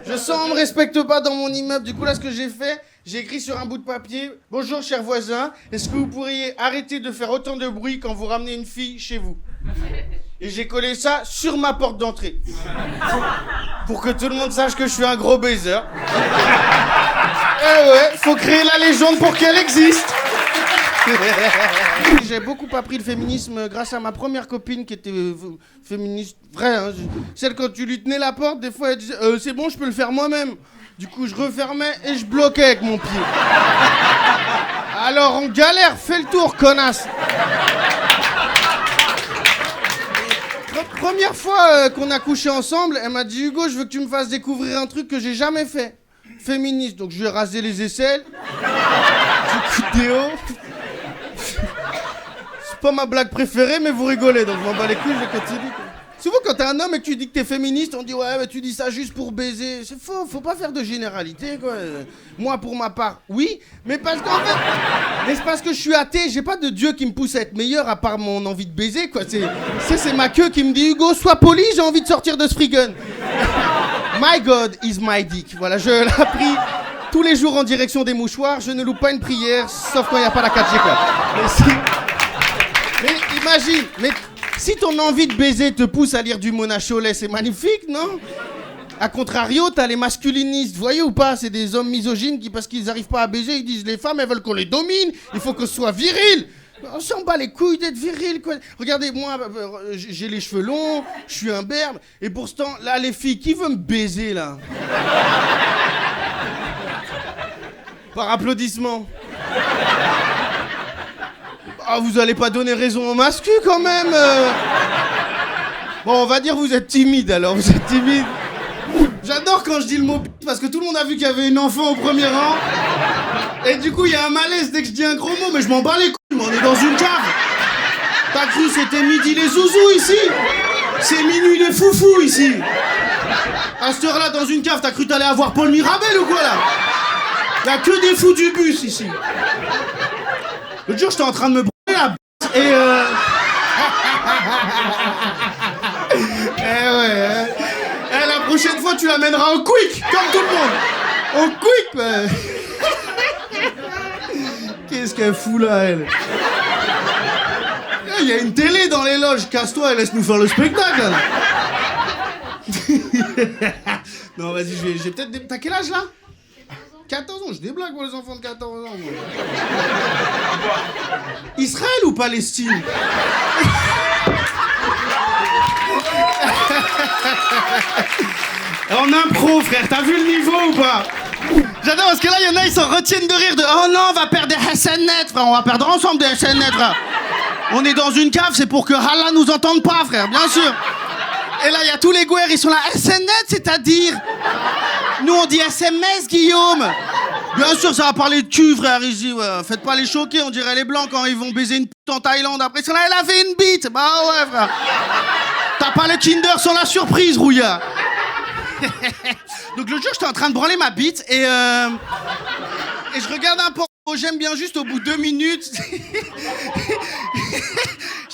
Je sens on me respecte pas dans mon immeuble. Du coup, là, ce que j'ai fait, j'ai écrit sur un bout de papier: bonjour, cher voisin, est-ce que vous pourriez arrêter de faire autant de bruit quand vous ramenez une fille chez vous? Et j'ai collé ça sur ma porte d'entrée. Pour que tout le monde sache que je suis un gros baiser. Eh ouais, faut créer la légende pour qu'elle existe. J'ai beaucoup appris le féminisme grâce à ma première copine qui était féministe vraie. Hein. Celle, quand tu lui tenais la porte, des fois elle disait c'est bon, je peux le faire moi-même. Du coup, je refermais et je bloquais avec mon pied. Alors on galère, fais le tour, connasse. Première fois qu'on a couché ensemble, elle m'a dit: Hugo, je veux que tu me fasses découvrir un truc que j'ai jamais fait. Féministe. Donc je lui ai rasé les aisselles. Petit coup de déo. C'est pas ma blague préférée, mais vous rigolez, donc je m'en bats les couilles, je continue. Quoi. Souvent, quand t'es un homme et que tu dis que t'es féministe, on dit: ouais, mais tu dis ça juste pour baiser. C'est faux, faut pas faire de généralité, quoi. Moi, pour ma part, oui, mais parce qu'en fait... Mais c'est parce que je suis athée, j'ai pas de Dieu qui me pousse à être meilleur à part mon envie de baiser, quoi. C'est ma queue qui me dit: Hugo, sois poli, j'ai envie de sortir de ce frigun. My God is my dick. Voilà, je l'ai appris tous les jours en direction des mouchoirs, je ne loupe pas une prière, sauf quand il n'y a pas la 4G, quoi. Mais imagine, si ton envie de baiser te pousse à lire du Mona Chollet, c'est magnifique, non? A contrario, t'as les masculinistes, voyez ou pas? C'est des hommes misogynes qui, parce qu'ils n'arrivent pas à baiser, ils disent: les femmes, elles veulent qu'on les domine, il faut qu'on soit viril. On s'en bat les couilles d'être viril, quoi. Regardez, moi, j'ai les cheveux longs, je suis un berbe, et pourtant, là, les filles, qui veut me baiser, là? Par applaudissement. Ah, vous allez pas donner raison au mascu, quand même. Bon, on va dire vous êtes timide, alors, vous êtes timide. J'adore quand je dis le mot parce que tout le monde a vu qu'il y avait une enfant au premier rang. Et du coup, il y a un malaise dès que je dis un gros mot, mais je m'en bats les couilles, mais on est dans une cave. T'as cru c'était midi les zouzous ici? C'est minuit les foufous ici. À cette heure-là, dans une cave, t'as cru t'allais avoir Paul Mirabel ou quoi, là? Y'a que des fous du bus ici. L'autre jour, j'étais en train de me brûler la b***, et eh ouais, la prochaine fois, tu l'amèneras au quick, comme tout le monde. Au quick, Qu'est-ce qu'elle fout là, elle? Il y a une télé dans les loges, casse-toi et laisse-nous faire le spectacle. Non, vas-y, j'ai peut-être... T'as quel âge, là? 14 ans, je déblague pour les enfants de 14 ans. Moi. Israël ou Palestine? En impro, frère, t'as vu le niveau ou pas? J'adore parce que là, il y en a, ils s'en retiennent de rire de: oh non, on va perdre des SNNet, frère, on va perdre ensemble des SNNet, frère. On est dans une cave, c'est pour que Allah nous entende pas, frère, bien sûr. Et là, il y a tous les guerres, ils sont là: SNNet, c'est-à-dire? Nous, on dit SMS, Guillaume. Bien sûr, ça va parler de cul, frère, ici, ouais. Faites pas les choquer, on dirait les blancs quand ils vont baiser une pute en Thaïlande. Après, ils sont là: elle avait une bite. Bah ouais, frère. T'as pas le Kinder sans la surprise, rouillard. Donc, l'autre jour, j'étais en train de branler ma bite et je regarde un porno, j'aime bien juste au bout de 2 minutes.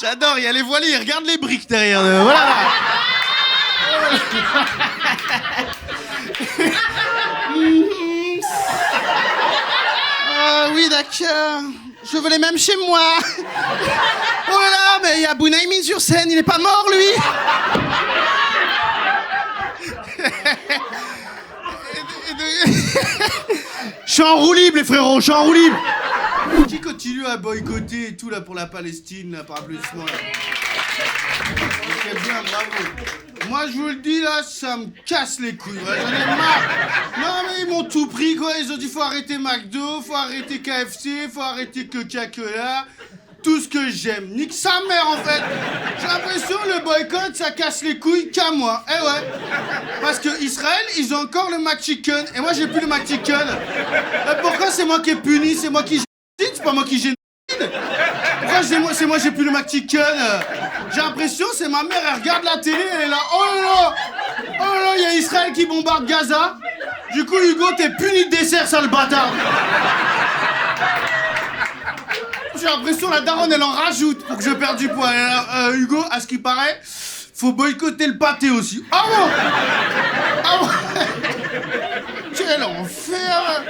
J'adore, il y a les voilés, ils regardent les briques derrière. Voilà, là. Ah oui, d'accord. Je veux les mêmes chez moi. Oh là, mais il y a Bounaïmin sur scène, il est pas mort, lui. Je suis en roue libre, les frérots, je suis en roue libre. Qui continue à boycotter et tout là pour la Palestine, là, par applaudissement là. C'est bien, bravo. Moi, je vous le dis, là, ça me casse les couilles. Ouais, j'en ai marre. Non, mais ils m'ont tout pris, quoi. Ils ont dit: faut arrêter McDo, faut arrêter KFC, faut arrêter Coca-Cola. Tout ce que j'aime. Nique sa mère, en fait. J'ai l'impression que le boycott, ça casse les couilles qu'à moi. Eh ouais. Parce que Israël, ils ont encore le McChicken. Et moi, j'ai plus le McChicken. Pourquoi c'est moi qui est puni? C'est moi qui génocide? C'est pas moi qui génocide? Pourquoi c'est moi j'ai plus le McChicken? J'ai l'impression, c'est ma mère, elle regarde la télé, elle est là: oh là là, oh là là, il y a Israël qui bombarde Gaza. Du coup, Hugo, t'es puni de dessert, sale bâtard. J'ai l'impression, la daronne, elle en rajoute pour que je perde du poids. Hugo, à ce qui paraît, faut boycotter le pâté aussi. Ah bon? Ah bon? l'enfer.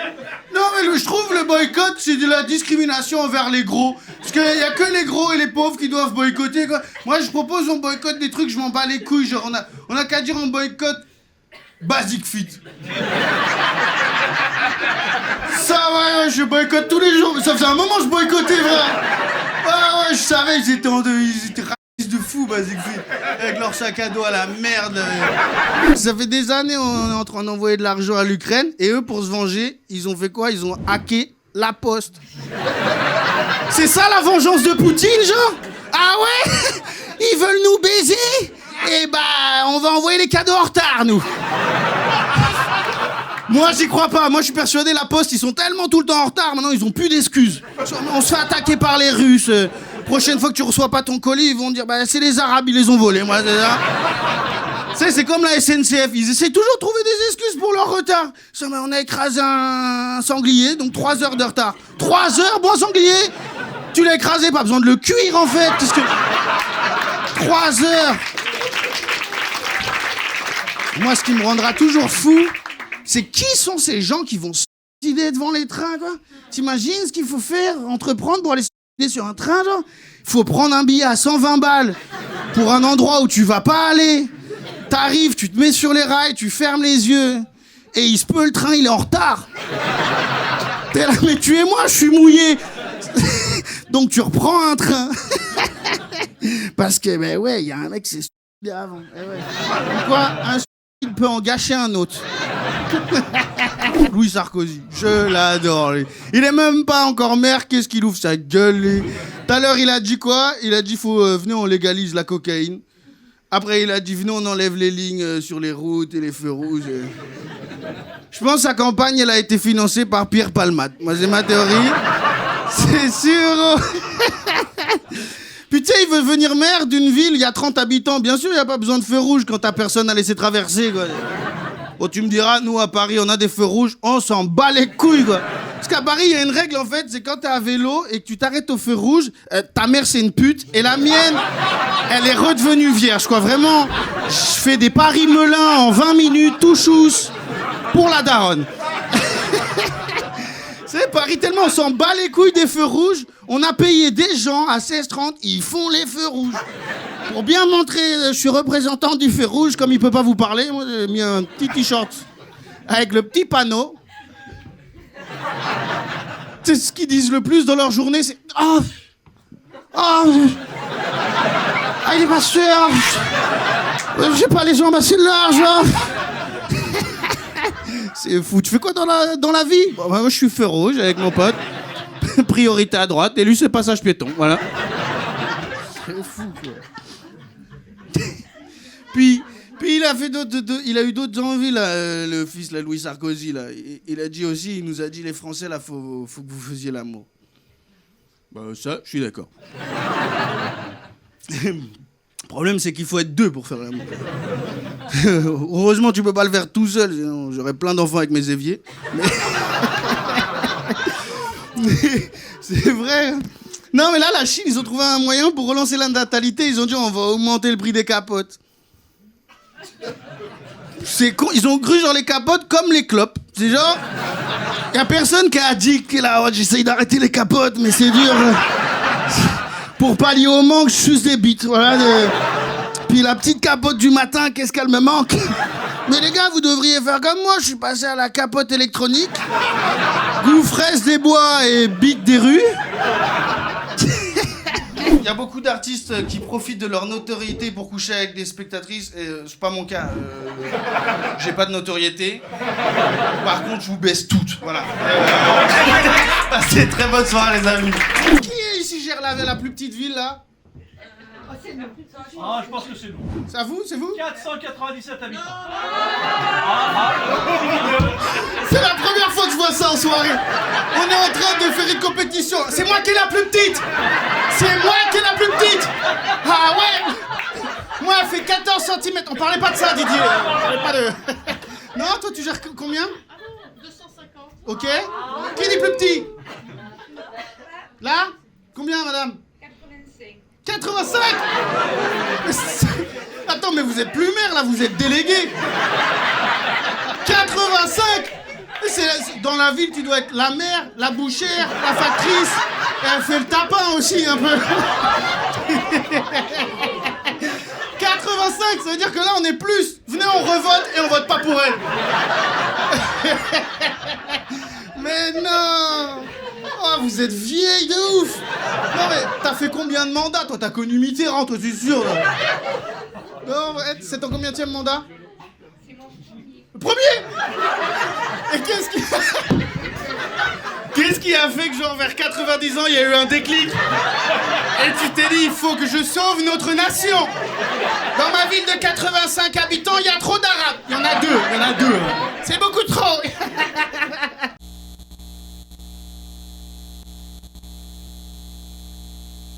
Non, mais je trouve le boycott, c'est de la discrimination envers les gros. Parce qu'il y a que les gros et les pauvres qui doivent boycotter, quoi. Moi, je propose on boycotte des trucs, je m'en bats les couilles. Genre, on a qu'à dire on boycotte Basic Fit. Ça, ouais, je boycotte tous les jours. Ça faisait un moment que je boycottais, vrai. Ouais, je savais, ils étaient racistes de fou, Basic Fit. Avec leur sac à dos à la merde. Ça fait des années, on est en train d'envoyer de l'argent à l'Ukraine. Et eux, pour se venger, ils ont fait quoi? Ils ont hacké la poste. C'est ça la vengeance de Poutine, genre? Ah ouais? Ils veulent nous baiser? Eh bah, on va envoyer les cadeaux en retard, nous. Moi, j'y crois pas. Moi, je suis persuadé, la Poste, ils sont tellement tout le temps en retard, maintenant, ils ont plus d'excuses. On se fait attaquer par les Russes. Prochaine fois que tu reçois pas ton colis, ils vont dire, bah, c'est les Arabes, ils les ont volés, moi, c'est ça. Tu sais, c'est comme la SNCF. Ils essaient toujours de trouver des excuses pour leur retard. On a écrasé un sanglier, donc 3 heures de retard. 3 heures, bon sanglier? Tu l'as écrasé, pas besoin de le cuire, en fait. Parce que... 3 heures. Moi, ce qui me rendra toujours fou, c'est qui sont ces gens qui vont se suicider devant les trains, quoi? T'imagines ce qu'il faut faire, entreprendre pour aller se suicider sur un train, genre? Il faut prendre un billet à 120 balles pour un endroit où tu vas pas aller. T'arrives, tu te mets sur les rails, tu fermes les yeux, et il se peut, le train, il est en retard. T'es là, mais tuez-moi, je suis mouillé. Donc tu reprends un train. Parce que, ben ouais, il y a un mec qui s'est suicidé avant. Eh ouais. Pourquoi un il peut en gâcher un autre. Louis Sarkozy, je l'adore, lui. Il est même pas encore maire, qu'est-ce qu'il ouvre sa gueule, lui. Tout à l'heure, il a dit quoi? Il a dit, venez, on légalise la cocaïne. Après, il a dit, venez, on enlève les lignes sur les routes et les feux rouges. Je pense que sa campagne, elle a été financée par Pierre Palmade. Moi, c'est ma théorie. C'est sûr. Putain, il veut devenir maire d'une ville, il y a 30 habitants. Bien sûr, il n'y a pas besoin de feux rouges quand t'as personne à laisser traverser, quoi. Bon, tu me diras, nous, à Paris, on a des feux rouges, on s'en bat les couilles, quoi. Parce qu'à Paris, il y a une règle, en fait, c'est quand t'es à vélo et que tu t'arrêtes au feu rouge, ta mère, c'est une pute, et la mienne, elle est redevenue vierge, quoi. Vraiment, je fais des paris Melun en 20 minutes, tout chousse, pour la daronne. C'est Paris, tellement on s'en bat les couilles des feux rouges, on a payé des gens à 16h30, ils font les feux rouges. Pour bien montrer, je suis représentant du feu rouge, comme il peut pas vous parler, moi j'ai mis un petit t-shirt avec le petit panneau. C'est ce qu'ils disent le plus dans leur journée, c'est « Oh, il est pas sûr, j'ai pas les jambes assez larges. » C'est fou. Tu fais quoi dans la vie? Bon, moi, je suis feu rouge avec mon pote. Priorité à droite. Et lui, c'est passage piéton. Voilà. C'est fou, quoi. Puis il a fait il a eu d'autres envies, là, le fils, là, Louis Sarkozy, là. Il a dit aussi, il nous a dit, les Français, là, faut que vous faisiez l'amour. Bah, ça, je suis d'accord. Le problème, c'est qu'il faut être 2 pour faire l'amour. Heureusement, tu peux pas le faire tout seul, sinon j'aurais plein d'enfants avec mes éviers. Mais c'est vrai. Non, mais là, la Chine, ils ont trouvé un moyen pour relancer la natalité. Ils ont dit, on va augmenter le prix des capotes. C'est con. Ils ont cru genre les capotes comme les clopes. C'est genre, y a personne qui a dit que là, oh, j'essaye d'arrêter les capotes, mais c'est dur. Pour pallier au manque, je suce des bites. Voilà. Puis la petite capote du matin, qu'est-ce qu'elle me manque? Mais les gars, vous devriez faire comme moi. Je suis passé à la capote électronique. Goût fraise des bois et bite des rues. Il y a beaucoup d'artistes qui profitent de leur notoriété pour coucher avec des spectatrices. Et c'est pas mon cas. J'ai pas de notoriété. Par contre, je vous baisse toutes. Voilà. Passez une très bonne soirée, les amis. Qui est ici gère la plus petite ville, là? C'est nous. Ah, je pense que c'est nous. C'est à vous? C'est vous? 497 habitants. C'est la première fois que je vois ça en soirée. On est en train de faire une compétition. C'est moi qui est la plus petite. C'est moi qui est la plus petite. Ah ouais. Moi, elle fait 14 cm. On parlait pas de ça, Didier. On parlait pas de... Non, toi, tu gères combien? 250. Ok. Qui dit plus petit? Là? Combien, madame? 85. Attends, mais vous êtes plus maire, là, vous êtes délégué. 85. dans la ville, tu dois être la mère, la bouchère, la factrice. Et elle fait le tapin aussi, un peu. 85, ça veut dire que là, on est plus. Venez, on revote et on vote pas pour elle. Mais non. Oh, vous êtes vieille de ouf. Non, mais t'as fait combien de mandats, toi? T'as connu Mitterrand, toi, c'est sûr, là. Non, c'est ton combienième mandat? Le premier. Et qu'est-ce qui a fait que genre vers 90 ans il y a eu un déclic? Et tu t'es dit il faut que je sauve notre nation. Dans ma ville de 85 habitants, il y a trop d'arabes. Il y en a deux. C'est beaucoup trop.